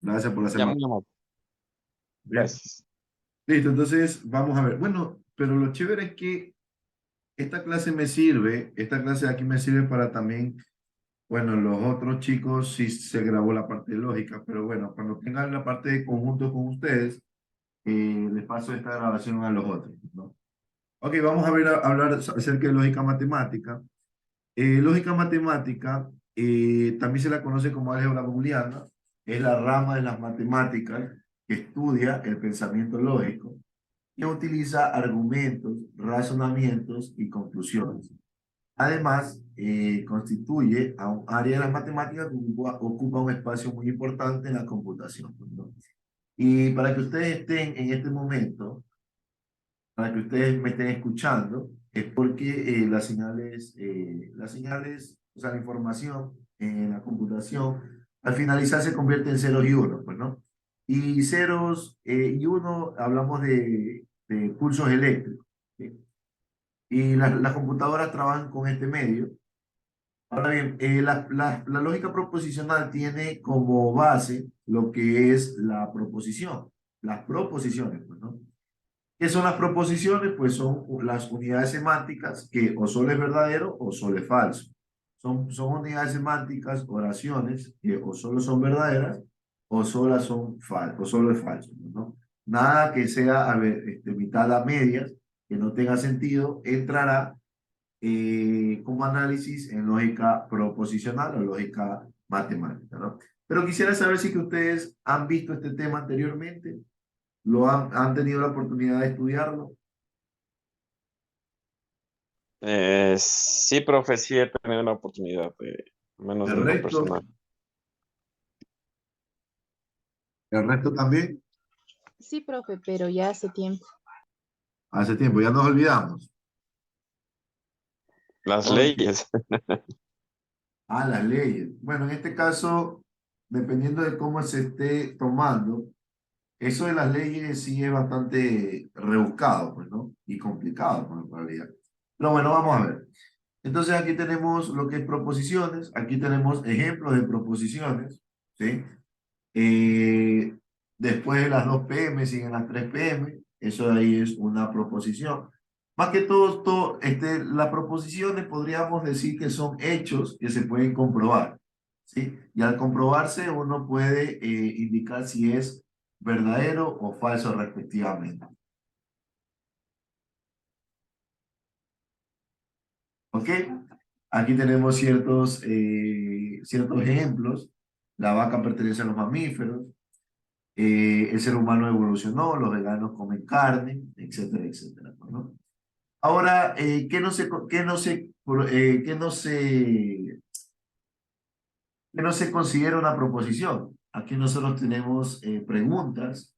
Gracias por la Ya semana. muy amable. Bien. Gracias. Listo, entonces vamos a ver. Bueno, pero lo chévere es que esta clase me sirve, esta clase de aquí me sirve para también, bueno, los otros chicos sí se grabó la parte de lógica, pero bueno, cuando tengan la parte de conjunto con ustedes, les paso esta grabación a los otros, ¿no? Ok, vamos a ver, hablar acerca de lógica matemática. Lógica matemática también se la conoce como álgebra booleana, es la rama de las matemáticas que estudia el pensamiento lógico, que utiliza argumentos, razonamientos y conclusiones. Además, constituye a un área de las matemáticas que ocupa un espacio muy importante en la computación, ¿no? Y para que ustedes estén en este momento, para que ustedes me estén escuchando, es porque las señales, o sea, la información en la computación, al finalizar se convierte en ceros y unos, pues, ¿no? Y ceros y uno hablamos de pulsos eléctricos, ¿sí? Y las computadoras trabajan con este medio. Ahora bien, la lógica proposicional tiene como base lo que es la proposición, las proposiciones, pues, ¿no? ¿Qué son las proposiciones? Pues son las unidades semánticas que o solo es verdadero o solo es falso. Son unidades semánticas, oraciones que o solo son verdaderas o o solo es falso, ¿no? Nada que sea, a ver, mitad a medias, que no tenga sentido, entrará como análisis en lógica proposicional o lógica matemática, ¿no? Pero quisiera saber si que ustedes han visto este tema anteriormente, han tenido la oportunidad de estudiarlo. Sí, profe, sí he tenido la oportunidad de, al menos El en lo resto, personal. el resto también, Sí, profe, pero ya hace tiempo. hace tiempo, ya nos olvidamos. Las Ok. leyes. Las leyes. Bueno, en este caso, dependiendo de cómo se esté tomando, eso de las leyes sí es bastante rebuscado, pues, ¿no? Y complicado, pues, en realidad. Pero bueno, vamos a ver. Entonces aquí tenemos lo que es proposiciones, aquí tenemos ejemplos de proposiciones, ¿sí? Eh, Después de las 2 p.m. siguen las 3 p.m. Eso de ahí es una proposición. Más que todo, las proposiciones podríamos decir que son hechos que se pueden comprobar, ¿sí? Y al comprobarse uno puede indicar si es verdadero o falso respectivamente. ¿Ok? Aquí tenemos ciertos ejemplos. La vaca pertenece a los mamíferos. El ser humano evolucionó, los veganos comen carne, etcétera, etcétera, ¿no? Ahora, qué no se considera una proposición? Aquí nosotros tenemos preguntas,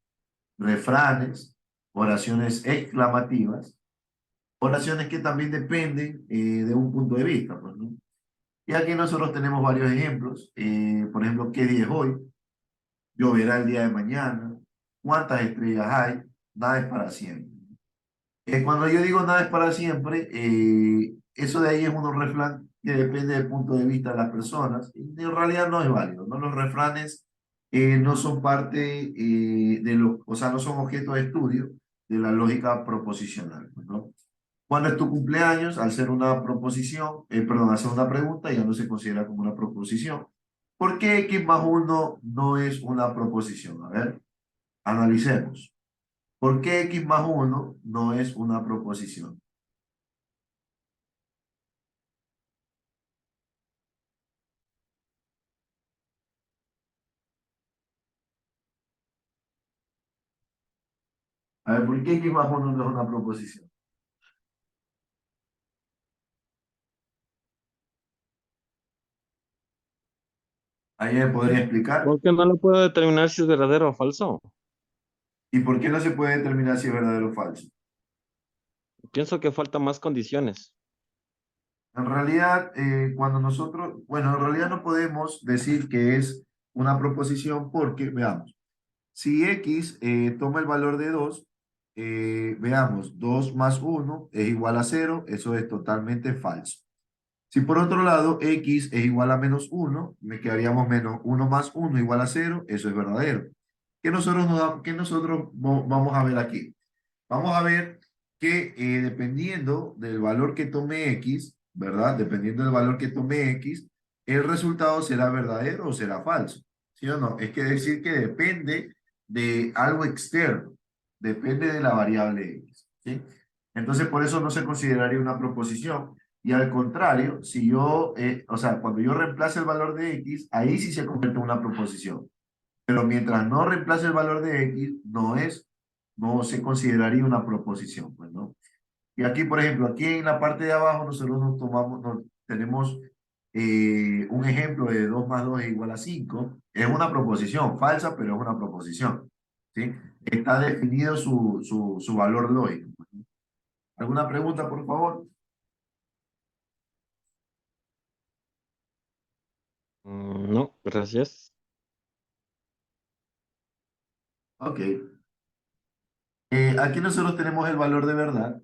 refranes, oraciones exclamativas, oraciones que también dependen de un punto de vista, pues, ¿no? Y aquí nosotros tenemos varios ejemplos. Por ejemplo, ¿qué día es hoy? ¿Lloverá el día de mañana? ¿Cuántas estrellas hay? Nada es para siempre. Cuando yo digo nada es para siempre, eso de ahí es un refrán que depende del punto de vista de las personas. Y en realidad no es válido, ¿no? Los refranes no son parte o sea, no son objeto de estudio de la lógica proposicional, ¿no? Cuando es tu cumpleaños, al ser una proposición, perdón, hacer una pregunta, ya no se considera como una proposición. ¿Por qué x más uno no es una proposición? A ver, analicemos. ¿Por qué x más uno no es una proposición? A ver, ¿por qué x más uno no es una proposición? ¿Alguien me podría explicar? Porque no lo puedo determinar si es verdadero o falso. ¿Y por qué no se puede determinar si es verdadero o falso? Pienso que faltan más condiciones. En realidad, bueno, en realidad no podemos decir que es una proposición porque, veamos, si x toma el valor de 2, veamos, 2 más 1 es igual a 0, eso es totalmente falso. Si por otro lado x es igual a menos 1, me quedaríamos menos 1 más 1 igual a 0, eso es verdadero. ¿Qué nosotros vamos a ver aquí? Vamos a ver que dependiendo del valor que tome x, ¿verdad? Dependiendo del valor que tome x, el resultado será verdadero o será falso. ¿Sí o no? Es que decir que depende de algo externo, depende de la variable x, ¿sí? Entonces, por eso no se consideraría una proposición. Y al contrario, si yo, o sea, cuando yo reemplace el valor de x, ahí sí se convierte en una proposición. Pero mientras no reemplace el valor de x, no se consideraría una proposición, pues, ¿no? Y aquí, por ejemplo, aquí en la parte de abajo nosotros tenemos un ejemplo de 2 más 2 es igual a 5. Es una proposición falsa, pero es una proposición, ¿sí? Está definido su valor lógico. ¿Alguna pregunta, por favor? No, gracias. Ok. Aquí nosotros tenemos el valor de verdad.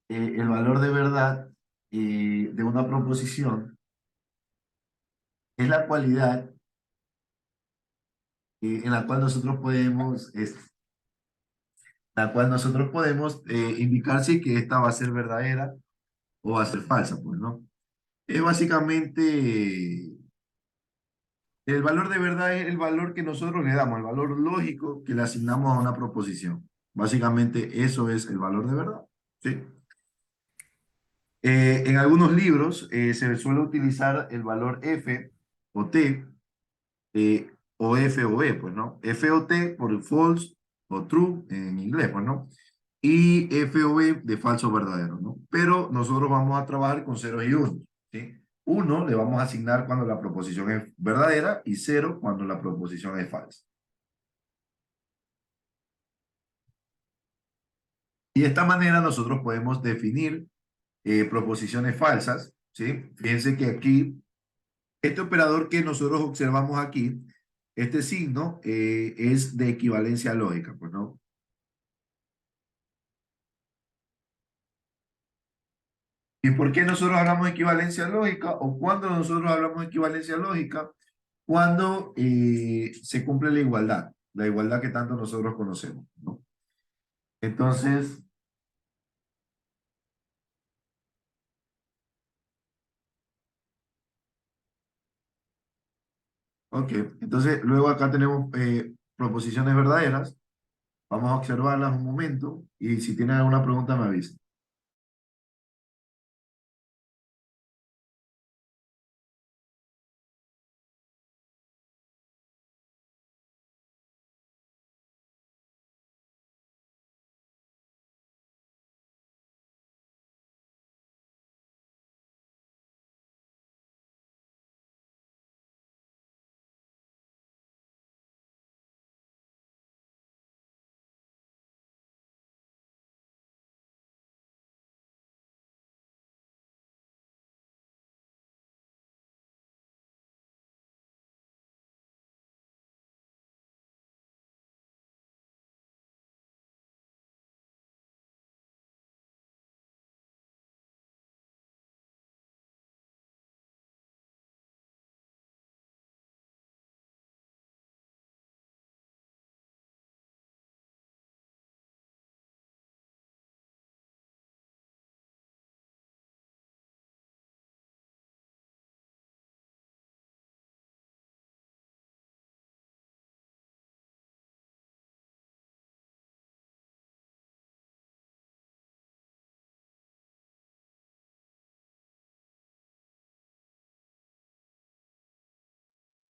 El valor de verdad de una proposición es la cualidad en la cual nosotros podemos, indicar si que esta va a ser verdadera o va a ser falsa, pues, ¿no? Es básicamente, el valor de verdad es el valor que nosotros le damos, el valor lógico que le asignamos a una proposición. Básicamente eso es el valor de verdad, ¿sí? En algunos libros se suele utilizar el valor F o T, o F o E, pues, ¿no? F o T por false o true en inglés, pues, ¿no? Y F o E de falso o verdadero, ¿no? Pero nosotros vamos a trabajar con ceros y unos, ¿sí? Uno le vamos a asignar cuando la proposición es verdadera y cero cuando la proposición es falsa. Y de esta manera nosotros podemos definir proposiciones falsas, ¿sí? Fíjense que aquí, este operador que nosotros observamos aquí, este signo es de equivalencia lógica, pues, ¿no? ¿Y por qué nosotros hablamos de equivalencia lógica? ¿O cuando nosotros hablamos de equivalencia lógica? Cuando se cumple la igualdad que tanto nosotros conocemos, ¿no? Entonces, ok, entonces luego acá tenemos proposiciones verdaderas. Vamos a observarlas un momento y si tienen alguna pregunta me avisen.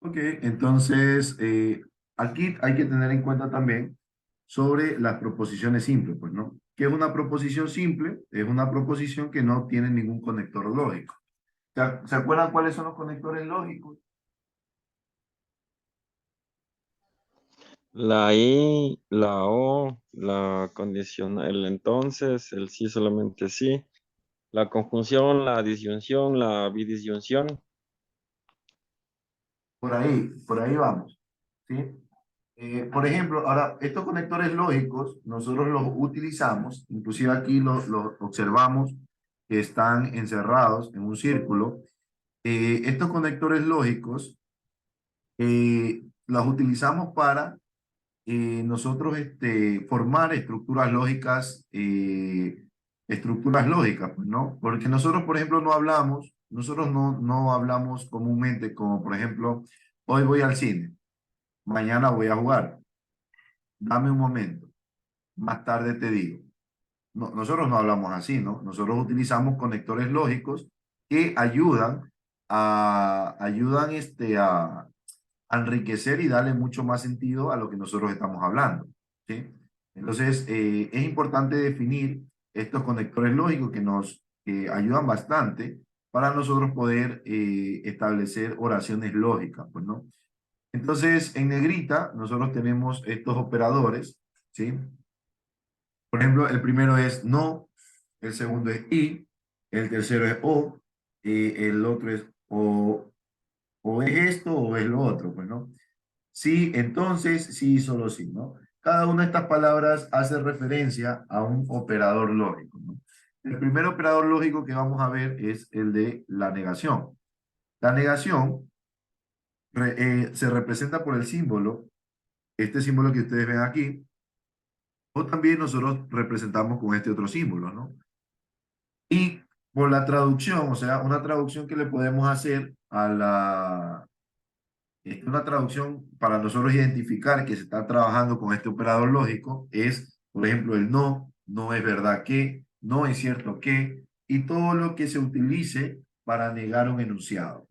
Ok, entonces aquí hay que tener en cuenta también sobre las proposiciones simples, pues, ¿no? ¿Qué es una proposición simple? Es una proposición que no tiene ningún conector lógico. ¿Se acuerdan cuáles son los conectores lógicos? La I, la O, la condición, el entonces, el sí solamente sí, la conjunción, la disyunción, la bidisyunción. Por ahí vamos, ¿sí? Por ejemplo, ahora, estos conectores lógicos, nosotros los utilizamos, inclusive aquí los observamos que están encerrados en un círculo. Estos conectores lógicos los utilizamos para nosotros formar estructuras lógicas, pues, ¿no? Porque nosotros, por ejemplo, nosotros no hablamos comúnmente como, por ejemplo, hoy voy al cine, mañana voy a jugar, dame un momento, más tarde te digo. No, nosotros no hablamos así, ¿no? Nosotros utilizamos conectores lógicos que a enriquecer y darle mucho más sentido a lo que nosotros estamos hablando, ¿sí? Entonces, es importante definir estos conectores lógicos que nos ayudan bastante para nosotros poder establecer oraciones lógicas, pues, ¿no? Entonces, en negrita, nosotros tenemos estos operadores, ¿sí? Por ejemplo, el primero es no, el segundo es y, el tercero es o, el otro es o es esto o es lo otro, pues, ¿no? Sí, entonces, sí, solo sí, ¿no? Cada una de estas palabras hace referencia a un operador lógico, ¿no? El primer operador lógico que vamos a ver es el de la negación. La negación se representa por el símbolo, este símbolo que ustedes ven aquí, o también nosotros representamos con este otro símbolo, ¿no? Y por la traducción, o sea, una traducción que le podemos hacer una traducción para nosotros identificar que se está trabajando con este operador lógico es, por ejemplo, el no, no es verdad que, no es cierto que, y todo lo que se utilice para negar un enunciado.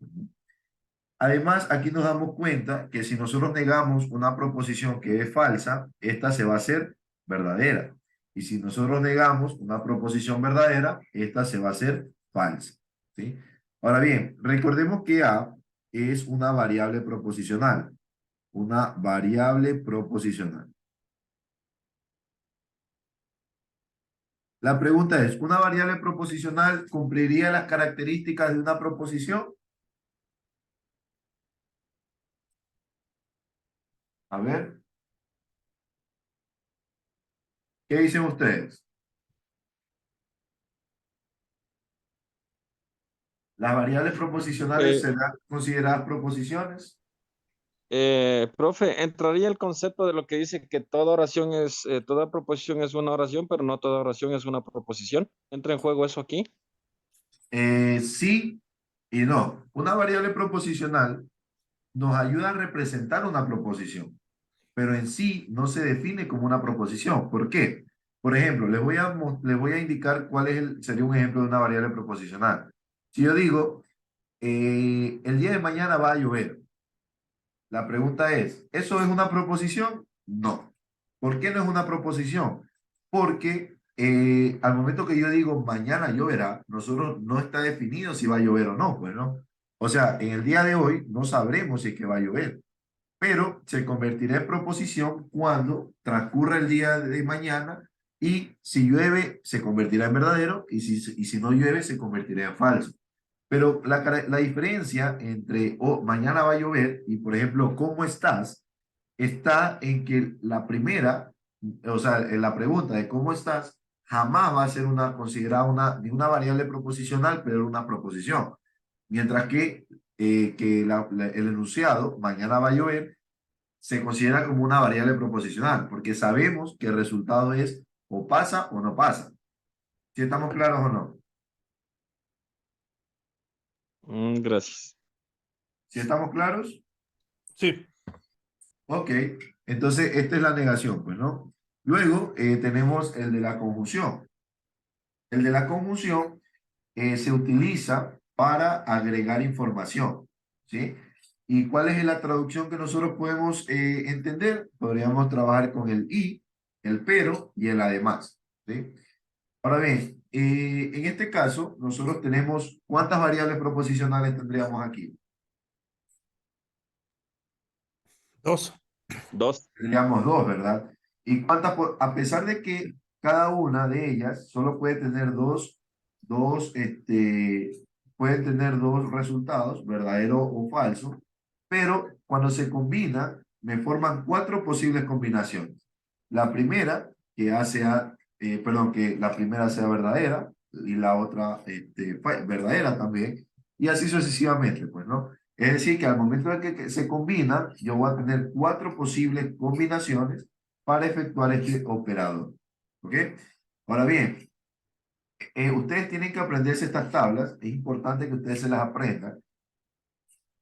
Además, aquí nos damos cuenta que si nosotros negamos una proposición que es falsa, esta se va a hacer verdadera. Y si nosotros negamos una proposición verdadera, esta se va a hacer falsa, ¿sí? Ahora bien, recordemos que A es una variable proposicional. Una variable proposicional. La pregunta es, ¿una variable proposicional cumpliría las características de una proposición? A ver, ¿qué dicen ustedes? ¿Las variables proposicionales serán consideradas proposiciones? Profe, entraría el concepto de lo que dice que toda oración toda proposición es una oración, pero no toda oración es una proposición. ¿Entra en juego eso aquí? Sí y no. Una variable proposicional nos ayuda a representar una proposición, pero en sí no se define como una proposición. ¿Por qué? Por ejemplo, les voy a indicar cuál sería un ejemplo de una variable proposicional. Si yo digo, el día de mañana va a llover, la pregunta es, ¿eso es una proposición? No. ¿Por qué no es una proposición? Porque al momento que yo digo mañana lloverá, nosotros no está definido si va a llover o no, pues, ¿no? O sea, en el día de hoy no sabremos si es que va a llover, pero se convertirá en proposición cuando transcurra el día de mañana y si llueve se convertirá en verdadero y si no llueve se convertirá en falso. Pero la diferencia entre mañana va a llover y, por ejemplo, ¿cómo estás? Está en que la primera, o sea, en la pregunta de cómo estás, jamás va a ser considerada ni una variable proposicional, pero una proposición. Mientras que el enunciado, mañana va a llover, se considera como una variable proposicional, porque sabemos que el resultado es o pasa o no pasa. ¿Sí estamos claros o no? Gracias. ¿Sí estamos claros? Sí. Ok, entonces esta es la negación, pues, ¿no? Luego tenemos el de la conjunción. El de la conjunción se utiliza para agregar información, ¿sí? ¿Y cuál es la traducción que nosotros podemos entender? Podríamos trabajar con el y, el pero y el además, ¿sí? Ahora bien, en este caso, nosotros tenemos, ¿cuántas variables proposicionales tendríamos aquí? Dos. Dos. Tendríamos dos, ¿verdad? Y a pesar de que cada una de ellas solo puede tener pueden tener dos resultados, verdadero o falso, pero cuando se combinan, me forman cuatro posibles combinaciones. La primera, que la primera sea verdadera, y la otra verdadera también, y así sucesivamente, pues, ¿no? Es decir, que al momento de que se combina, yo voy a tener 4 posibles combinaciones para efectuar este operador. ¿Ok? Ahora bien, ustedes tienen que aprenderse estas tablas, es importante que ustedes se las aprendan.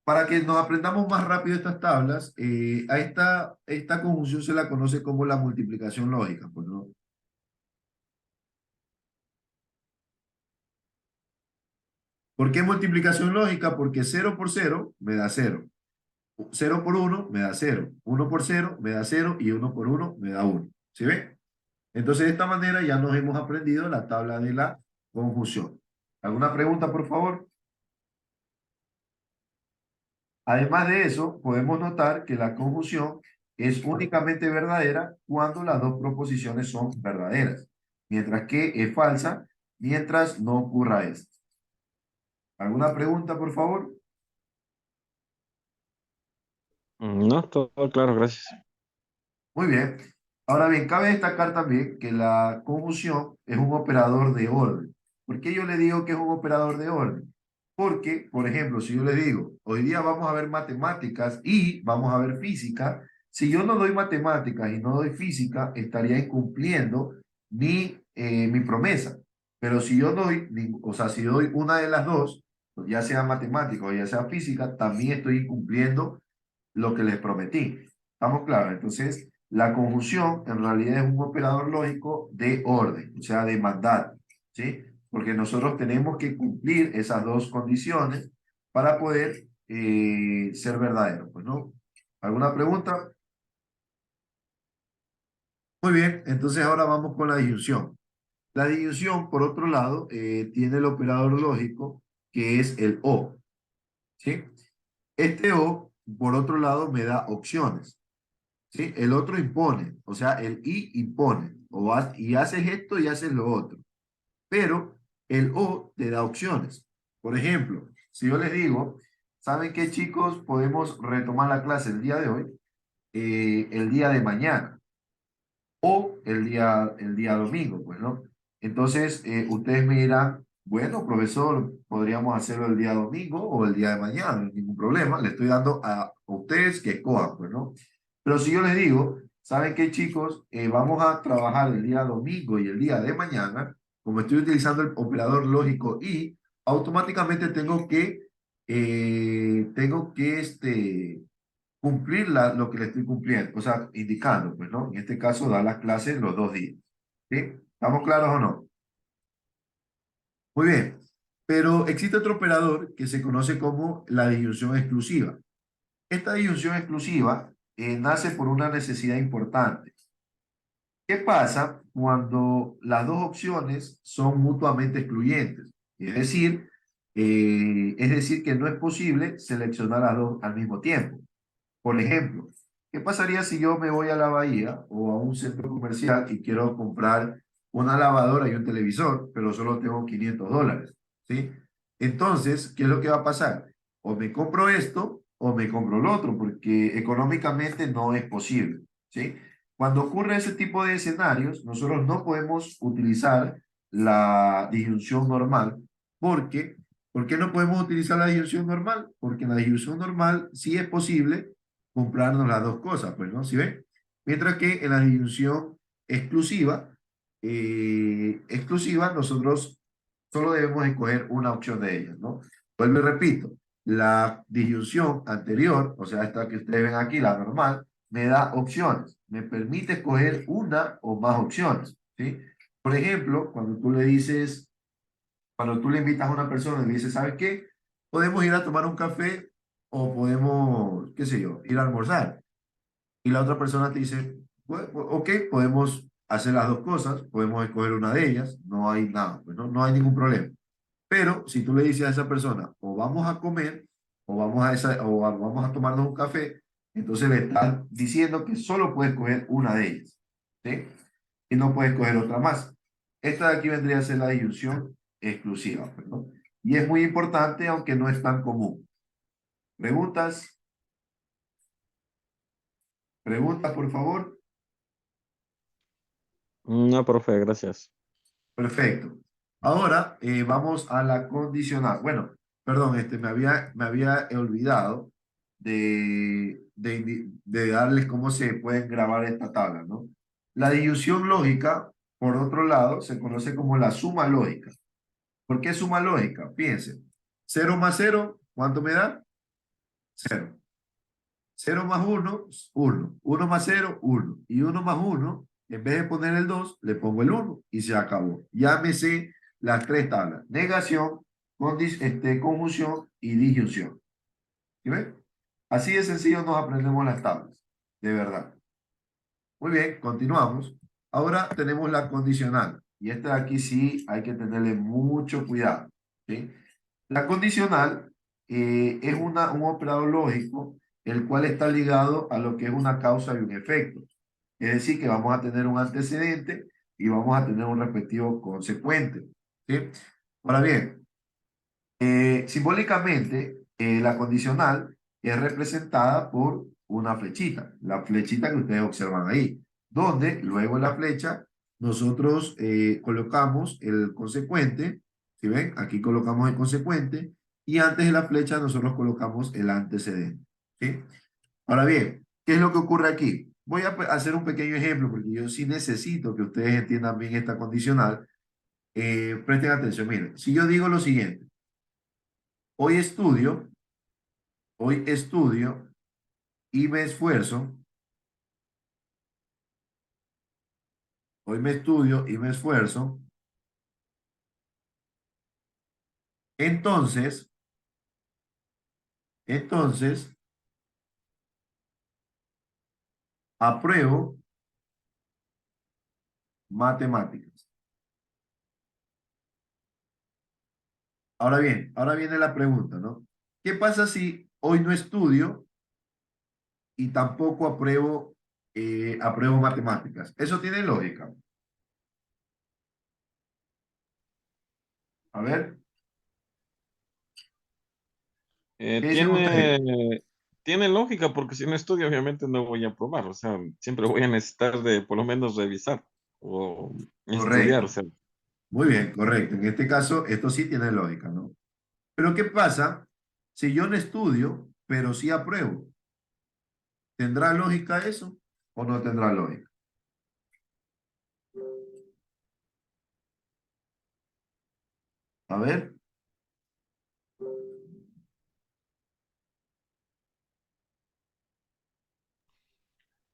Para que nos aprendamos más rápido estas tablas, a esta conjunción se la conoce como la multiplicación lógica, pues, ¿no? ¿Por qué multiplicación lógica? Porque 0 por 0 me da 0. 0 por 1 me da 0. 1 por 0 me da 0 y 1 por 1 me da 1. ¿Sí ven? Entonces, de esta manera ya nos hemos aprendido la tabla de la conjunción. ¿Alguna pregunta, por favor? Además de eso, podemos notar que la conjunción es únicamente verdadera cuando las dos proposiciones son verdaderas, mientras que es falsa mientras no ocurra esto. ¿Alguna pregunta, por favor? No, todo claro, gracias. Muy bien. Ahora bien, cabe destacar también que la conjunción es un operador de orden. ¿Por qué yo le digo que es un operador de orden? Porque, por ejemplo, si yo le digo, hoy día vamos a ver matemáticas y vamos a ver física, si yo no doy matemáticas y no doy física, estaría incumpliendo mi promesa. Pero si yo doy, o sea, si yo doy una de las dos, ya sea matemática o ya sea física, también estoy incumpliendo lo que les prometí. ¿Estamos claros? Entonces, la conjunción en realidad es un operador lógico de orden, o sea, de mandato, ¿sí? Porque nosotros tenemos que cumplir esas dos condiciones para poder ser verdaderos, pues, ¿no? ¿Alguna pregunta? Muy bien, entonces ahora vamos con la disyunción. La disyunción, por otro lado, tiene el operador lógico que es el o, ¿sí? Este o, por otro lado, me da opciones. ¿Sí? El otro impone, o sea, el i impone, y haces esto y haces lo otro. Pero el o te da opciones. Por ejemplo, si yo les digo, ¿saben qué, chicos? Podemos retomar la clase el día de hoy, el día de mañana o el día domingo, pues, ¿no? Entonces, ustedes me dirán, bueno, profesor, podríamos hacerlo el día domingo o el día de mañana, no hay ningún problema. Le estoy dando a ustedes que escojan, pues, ¿no? Pero si yo les digo, ¿saben qué, chicos? Vamos a trabajar el día domingo y el día de mañana, como estoy utilizando el operador lógico y automáticamente tengo que cumplir lo que le estoy cumpliendo, o sea, indicando, pues, ¿no? En este caso, dar las clases los 2 días. ¿Sí? ¿Estamos claros o no? Muy bien. Pero existe otro operador que se conoce como la disyunción exclusiva. Esta disyunción exclusiva nace por una necesidad importante. ¿Qué pasa cuando las dos opciones son mutuamente excluyentes? Es decir que no es posible seleccionar las dos al mismo tiempo. Por ejemplo, ¿qué pasaría si yo me voy a la bahía o a un centro comercial y quiero comprar una lavadora y un televisor, pero solo tengo $500? ¿Sí? Entonces, ¿qué es lo que va a pasar? O me compro esto o me compro lo otro, porque económicamente no es posible. ¿Sí? Cuando ocurre ese tipo de escenarios, nosotros no podemos utilizar la disyunción normal. Porque, ¿por qué no podemos utilizar la disyunción normal? Porque en la disyunción normal sí es posible comprarnos las dos cosas, pues, ¿no? ¿Sí ven? Mientras que en la disyunción exclusiva, nosotros solo debemos escoger una opción de ellas, ¿no? Vuelvo y repito, la disyunción anterior, o sea, esta que ustedes ven aquí, la normal, me da opciones, me permite escoger una o más opciones, ¿sí? Por ejemplo, cuando tú le invitas a una persona y le dices, ¿sabes qué? Podemos ir a tomar un café o podemos, qué sé yo, ir a almorzar. Y la otra persona te dice, "Bueno, ok, podemos hacer las dos cosas, podemos escoger una de ellas, no hay nada, pues no hay ningún problema. Pero si tú le dices a esa persona, o vamos a comer, o vamos a tomarnos un café, entonces le estás diciendo que solo puedes escoger una de ellas, ¿sí? Y no puedes escoger otra más. Esta de aquí vendría a ser la disyunción exclusiva, pues, ¿no? Y es muy importante, aunque no es tan común. ¿Preguntas? ¿Preguntas, por favor? No, profe, gracias. Perfecto. Ahora vamos a la condicional. Bueno, perdón, me había olvidado de darles cómo se pueden grabar esta tabla, ¿no? La disyunción lógica, por otro lado, se conoce como la suma lógica. ¿Por qué suma lógica? Piensen, 0 más 0, ¿cuánto me da? 0. 0 más 1, 1. 1 más 0, 1. Y 1 más 1, en vez de poner el 2, le pongo el 1 y se acabó. Llámese las tres tablas. Negación, conjunción y disyunción. ¿Sí ven? Así de sencillo nos aprendemos las tablas. De verdad. Muy bien, continuamos. Ahora tenemos la condicional. Y esta de aquí sí hay que tenerle mucho cuidado. ¿Sí? La condicional es un operador lógico el cual está ligado a lo que es una causa y un efecto. Es decir, que vamos a tener un antecedente y vamos a tener un respectivo consecuente. ¿Sí? Ahora bien, simbólicamente, la condicional es representada por una flechita, la flechita que ustedes observan ahí, donde luego en la flecha nosotros colocamos el consecuente, ¿sí ven? Aquí colocamos el consecuente y antes de la flecha nosotros colocamos el antecedente. ¿Sí? Ahora bien, ¿qué es lo que ocurre aquí? Voy a hacer un pequeño ejemplo porque yo sí necesito que ustedes entiendan bien esta condicional. Presten atención, miren, si yo digo lo siguiente, hoy estudio, hoy estudio y me esfuerzo, hoy me estudio y me esfuerzo, entonces, entonces, apruebo matemáticas. Ahora bien, ahora viene la pregunta, ¿no? ¿Qué pasa si hoy no estudio y tampoco apruebo matemáticas? Eso tiene lógica. A ver, ¿qué dicen ustedes? Tiene lógica porque si no estudio obviamente no voy a probar, o sea, siempre voy a necesitar de por lo menos revisar o estudiar, o Correcto. sea, Muy bien, correcto. En este caso, esto sí tiene lógica, ¿no? Pero ¿qué pasa si yo no estudio, pero sí apruebo? ¿Tendrá lógica eso o no tendrá lógica? A ver,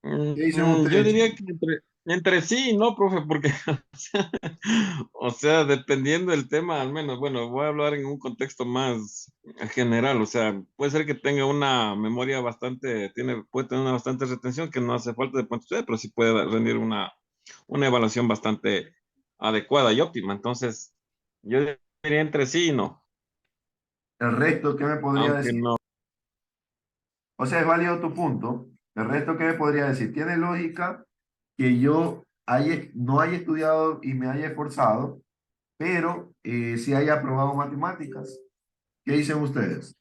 ¿qué dicen yo ustedes, diría chicos? que entre sí, ¿no, profe? Porque, o sea, dependiendo del tema, al menos, bueno, voy a hablar en un contexto más general, o sea, puede ser que tenga una memoria bastante, puede tener una bastante retención que no hace falta de punto estudiar, pero sí puede rendir una evaluación bastante adecuada y óptima. Entonces, yo diría entre sí y no, El resto, ¿qué me podría aunque decir? no. O sea, es válido tu punto. El resto, ¿qué me podría decir? Tiene lógica que yo no haya estudiado y me haya esforzado, pero sí haya aprobado matemáticas. ¿Qué dicen ustedes?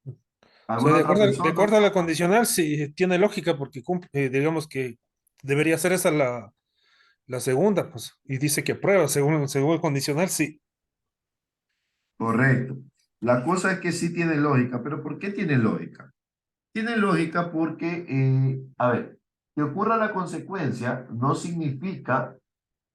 O sea, ¿Alguna otra de persona? acuerdo a la condicional, sí tiene lógica porque digamos que debería ser esa la segunda, pues, y dice que prueba, según el condicional, sí. Correcto. La cosa es que sí tiene lógica, pero ¿por qué tiene lógica? Tiene lógica porque, a ver, que ocurra la consecuencia no significa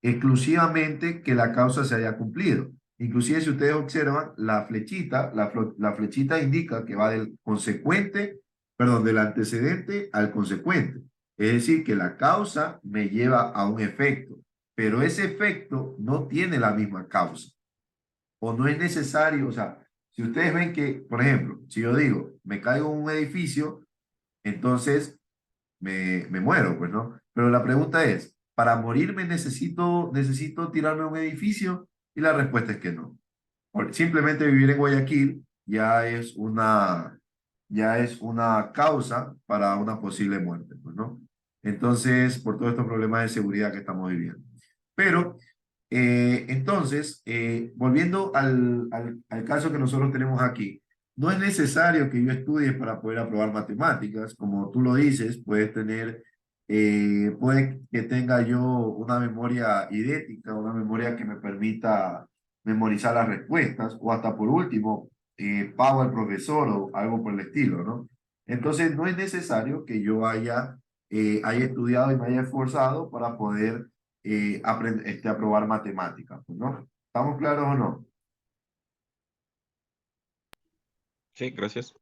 exclusivamente que la causa se haya cumplido. Inclusive si ustedes observan, la flechita indica que va del consecuente, perdón, del antecedente al consecuente. Es decir, que la causa me lleva a un efecto, pero ese efecto no tiene la misma causa o no es necesario. O sea, si ustedes ven que, por ejemplo, si yo digo, me caigo en un edificio, entonces me muero, pues, ¿no? Pero la pregunta es, ¿para morirme necesito tirarme a un edificio? Y la respuesta es que no. Simplemente vivir en Guayaquil ya es una causa para una posible muerte, pues, ¿no? Entonces, por todos estos problemas de seguridad que estamos viviendo. Pero, entonces, volviendo al caso que nosotros tenemos aquí, no es necesario que yo estudie para poder aprobar matemáticas. Como tú lo dices, puedes tener puede que tenga yo una memoria idéntica, una memoria que me permita memorizar las respuestas, o hasta por último, pago al profesor o algo por el estilo, ¿no? Entonces, no es necesario que yo haya estudiado y me haya esforzado para poder aprobar matemáticas, pues, ¿no? ¿Estamos claros o no? Sí, gracias.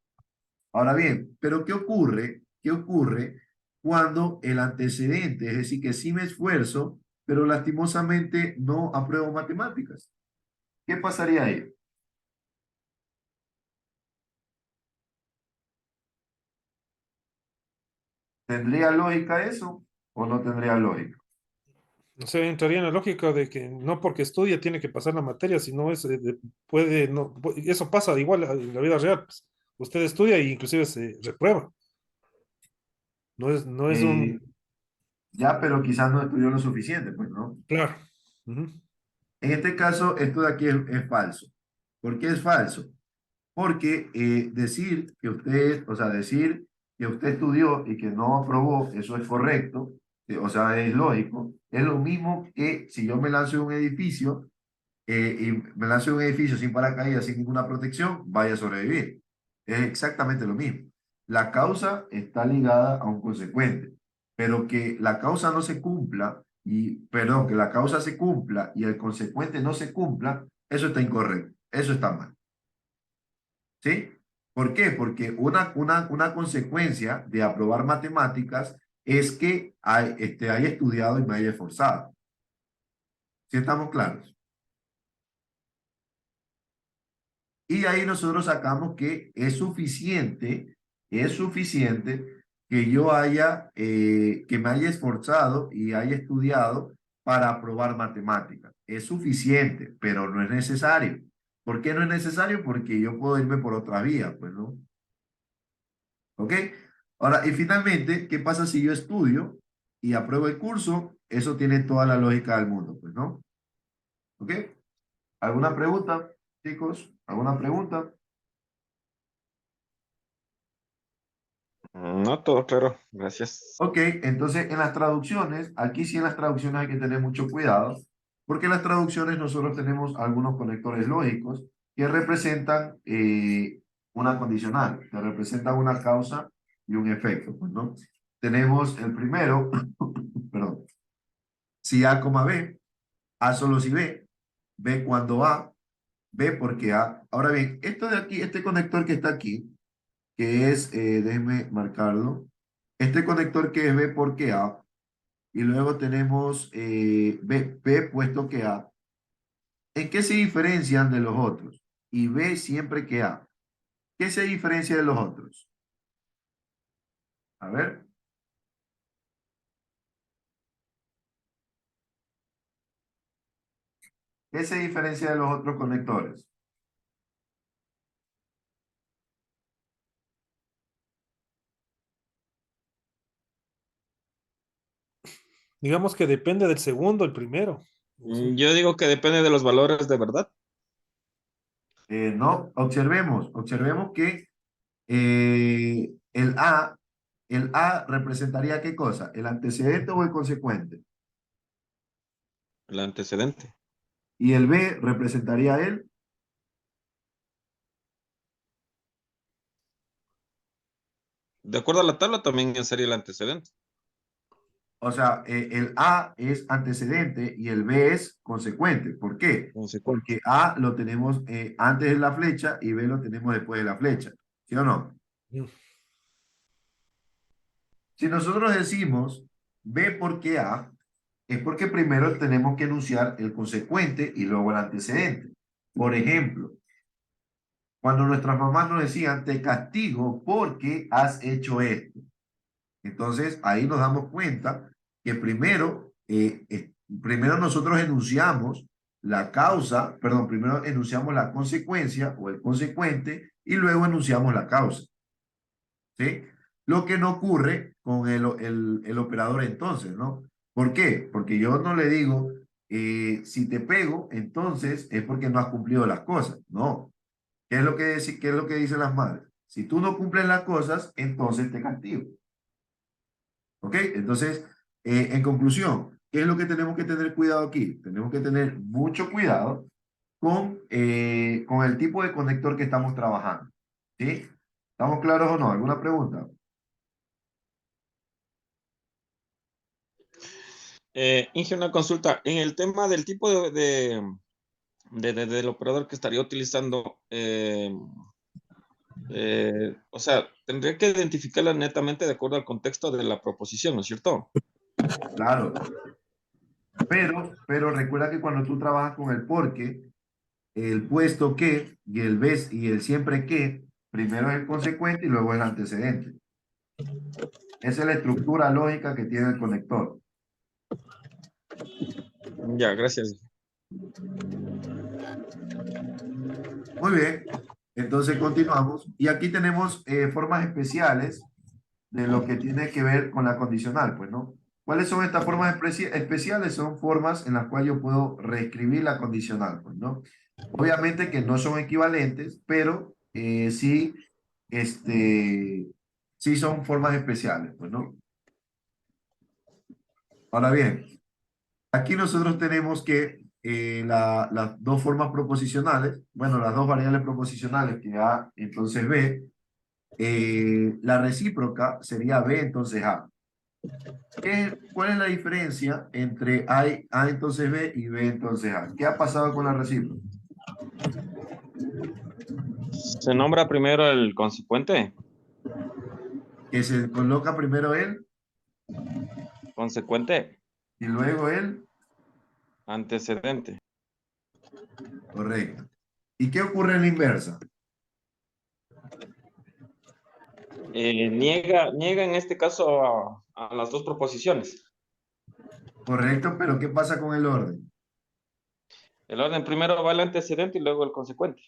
Ahora bien, pero ¿qué ocurre? ¿Qué ocurre cuando el antecedente, es decir, que sí me esfuerzo, pero lastimosamente no apruebo matemáticas? ¿Qué pasaría ahí? ¿Tendría lógica eso o no tendría lógica? O sea, entraría en la lógica de que no porque estudia tiene que pasar la materia, sino es, puede, no, eso pasa igual en la vida real, pues. Usted estudia e inclusive se reprueba. No es Eh, un, ya, pero quizás no estudió lo suficiente, pues, ¿no? claro. Ujú. En este caso, esto de aquí es falso. ¿Por qué es falso? Porque decir que usted, o sea, decir que usted estudió y que no aprobó, eso es correcto, o sea, es lógico. Es lo mismo que si yo me lanzo de un edificio y me lanzo de un edificio sin paracaídas, sin ninguna protección, vaya a sobrevivir. Es exactamente lo mismo. La causa está ligada a un consecuente, pero que la causa no se cumpla, perdón, que la causa se cumpla y el consecuente no se cumpla, eso está incorrecto, eso está mal. ¿Sí? ¿Por qué? Porque una consecuencia de aprobar matemáticas es que haya estudiado y me haya esforzado. ¿Sí estamos claros? Y ahí nosotros sacamos que es suficiente que yo que me haya esforzado y haya estudiado para aprobar matemáticas. Es suficiente, pero no es necesario. ¿Por qué no es necesario? Porque yo puedo irme por otra vía, pues, ¿no? ¿Ok? Ahora, y finalmente, ¿qué pasa si yo estudio y apruebo el curso? Eso tiene toda la lógica del mundo, pues, ¿no? ¿Ok? ¿Alguna pregunta, chicos? ¿Alguna pregunta? No, todo claro, gracias. Ok, entonces en las traducciones, aquí sí en las traducciones hay que tener mucho cuidado, porque en las traducciones nosotros tenemos algunos conectores lógicos que representan una condicional, que representan una causa y un efecto, pues, ¿no? Tenemos el primero, perdón, si A, B, A solo si B, B cuando A, B porque A. Ahora bien, esto de aquí, este conector que está aquí, que es, déjenme marcarlo, este conector que es B porque A, y luego tenemos B puesto que A. ¿En qué se diferencian de los otros? Y B siempre que A. ¿Qué se diferencia de los otros? A ver, ¿qué se diferencia de los otros conectores? Digamos que depende del segundo, el primero. No sé. Yo digo que depende de los valores de verdad. No, observemos que eh, el A, el A representaría ¿qué cosa? ¿El antecedente o el consecuente? El antecedente. Y el B representaría De acuerdo a la tabla también sería el antecedente. o sea, el A es antecedente y el B es consecuente. ¿Por qué? Consecuente. Porque A lo tenemos antes de la flecha y B lo tenemos después de la flecha. ¿Sí o no? Mm. Si nosotros decimos B porque A, es porque primero tenemos que enunciar el consecuente y luego el antecedente. Por ejemplo, cuando nuestras mamás nos decían, te castigo porque has hecho esto. Entonces, ahí nos damos cuenta que primero nosotros enunciamos la causa, perdón, primero enunciamos la consecuencia o el consecuente y luego enunciamos la causa. ¿Sí? Lo que no ocurre con el operador entonces, ¿no? ¿Por qué? Porque yo no le digo, si te pego, entonces es porque no has cumplido las cosas. No. ¿Qué es lo que dicen las madres? Si tú no cumples las cosas, entonces te castigo. ¿Ok? Entonces, en conclusión, ¿qué es lo que tenemos que tener cuidado aquí? Tenemos que tener mucho cuidado con el tipo de conector que estamos trabajando. ¿Sí? ¿Estamos claros o no? ¿Alguna pregunta? Inge, una consulta. En el tema del tipo del operador que estaría utilizando, o sea, tendría que identificarla netamente de acuerdo al contexto de la proposición, ¿no es cierto? Claro. Pero recuerda que cuando tú trabajas con el porque, el puesto que y el ves y el siempre que, primero es el consecuente y luego el antecedente. Esa es la estructura lógica que tiene el conector. Ya, gracias. Muy bien, entonces continuamos. Y aquí tenemos formas especiales de lo que tiene que ver con la condicional, pues, ¿no? ¿Cuáles son estas formas especiales? Son formas en las cuales yo puedo reescribir la condicional, pues, ¿no? Obviamente que no son equivalentes, pero sí, sí son formas especiales, pues, ¿no? Ahora bien, aquí nosotros tenemos que las dos formas proposicionales, bueno, las dos variables proposicionales que A entonces B, la recíproca sería B entonces A. ¿Cuál es la diferencia entre A entonces B y B entonces A? ¿Qué ha pasado con la recíproca? ¿Se nombra primero el consecuente? Que se coloca primero él Consecuente, y luego él, antecedente. correcto. ¿Y qué ocurre en la inversa? Niega en este caso a las dos proposiciones. Correcto, pero ¿qué pasa con el orden? El orden primero va el antecedente y luego el consecuente.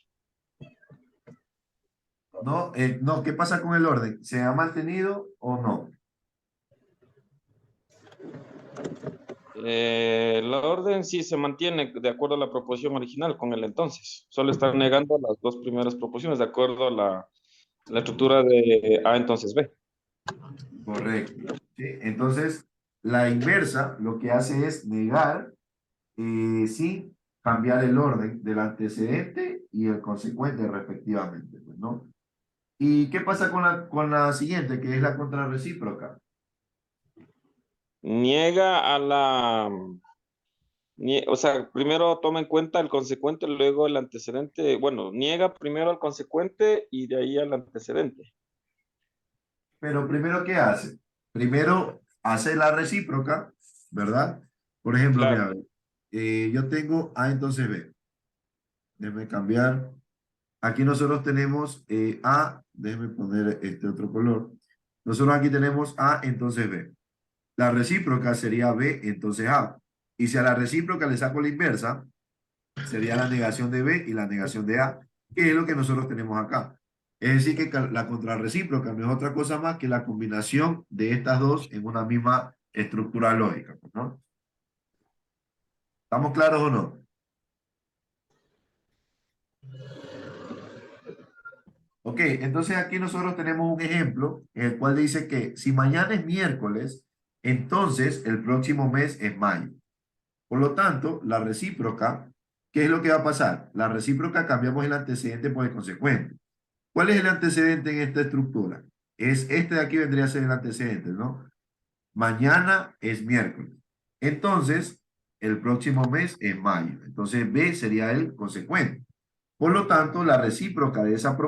No, no, ¿qué pasa con el orden? ¿Se ha mantenido o no? El orden sí se mantiene de acuerdo a la proposición original con el entonces. Solo están negando las dos primeras proposiciones de acuerdo a la estructura de A entonces B. Correcto. ¿Sí? Entonces, la inversa lo que hace es negar, sí, cambiar el orden del antecedente y el consecuente respectivamente, pues, ¿no? ¿Y qué pasa con la siguiente, que es la contrarrecíproca? Niega a o sea, primero toma en cuenta el consecuente, luego el antecedente. Bueno, niega primero al consecuente y de ahí al antecedente. Pero primero, ¿qué hace? Primero hace la recíproca, ¿verdad? Por ejemplo, Claro. mira, yo tengo A entonces B. Déjeme cambiar. Aquí nosotros tenemos A, déjeme poner este otro color. Nosotros aquí tenemos A entonces B. La recíproca sería B entonces A. Y si a la recíproca le saco la inversa, sería la negación de B y la negación de A, que es lo que nosotros tenemos acá. Es decir, que la contrarrecíproca no es otra cosa más que la combinación de estas dos en una misma estructura lógica, ¿no? ¿Estamos claros o no? Ok, entonces aquí nosotros tenemos un ejemplo en el cual dice que si mañana es miércoles, entonces el próximo mes es mayo. Por lo tanto, la recíproca, ¿qué es lo que va a pasar? La recíproca cambiamos el antecedente por el consecuente. ¿Cuál es el antecedente en esta estructura? Es este de aquí vendría a ser el antecedente, ¿no? Mañana es miércoles. Entonces, el próximo mes es mayo. Entonces, B sería el consecuente. Por lo tanto, la recíproca de esa proporción